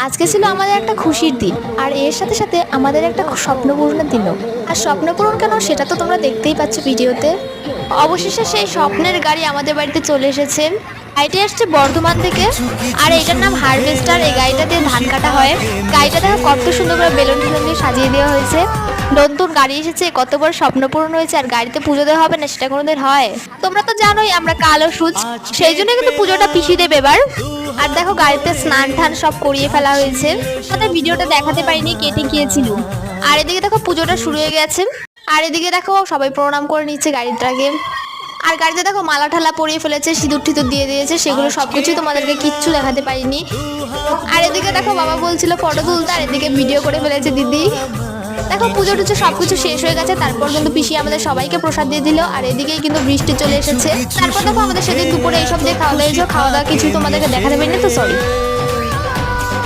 আজকে ছিল আমাদের একটা খুশির দিন, আর এর সাথে সাথে আমাদের একটা স্বপ্ন পূরণের দিনও। আর স্বপ্ন পূরণ কেন সেটা তো তোমরা দেখতেই পাচ্ছ ভিডিওতে। অবশেষে সেই স্বপ্নের গাড়ি আমাদের বাড়িতে চলে এসেছে। গাড়িটি আসছে বর্ধমান থেকে, আর এটার নাম হারভেস্টার। এই গাড়িটা দিয়ে ধান কাটা হয়। গাড়িটা দেখো কত সুন্দর করে বেলুন টেলুন দিয়ে সাজিয়ে দেওয়া হয়েছে। নতুন গাড়ি এসেছে, কত বড় স্বপ্ন পূরণ হয়েছে। আর গাড়িতে পুজো দেওয়া হবে না, সেটা কোনোদিন হয়? তোমরা তো জানোই আমরা কালো সুচ, সেই জন্য কিন্তু পুজোটা পিছিয়ে দেবে এবার। আর দেখো গাড়িতে স্নান টান সব করিয়ে ফেলা হয়েছে। আমাদের ভিডিওটা দেখাতে পারিনি, কেটে গিয়েছিল। আর এদিকে দেখো পুজোটা শুরু হয়ে গেছে। আর এদিকে দেখো সবাই প্রণাম করে নিচ্ছে গাড়িটাকে। আর গাড়িতে দেখো মালা ঠালা পরিয়ে ফেলেছে, সিঁদুর টিঁদুর দিয়ে দিয়েছে। সেগুলো সবকিছুই তোমাদেরকে কিচ্ছু দেখাতে পারিনি। আর এদিকে দেখো বাবা বলছিল ফটো তুলতে, আর এদিকে ভিডিও করে ফেলেছে দিদি। দেখো পুজো টুজো সবকিছু শেষ হয়ে গেছে। তারপর কিন্তু পিসি আমাদের সবাইকে প্রসাদ দিয়ে দিল। আর এদিকেই কিন্তু বৃষ্টি চলে এসেছে। তারপর দেখো আমাদের সেদিন দুপুরে এইসব দিয়ে খাওয়া দাওয়া কিছুই তোমাদেরকে দেখাতে পারিনি, তো সরি।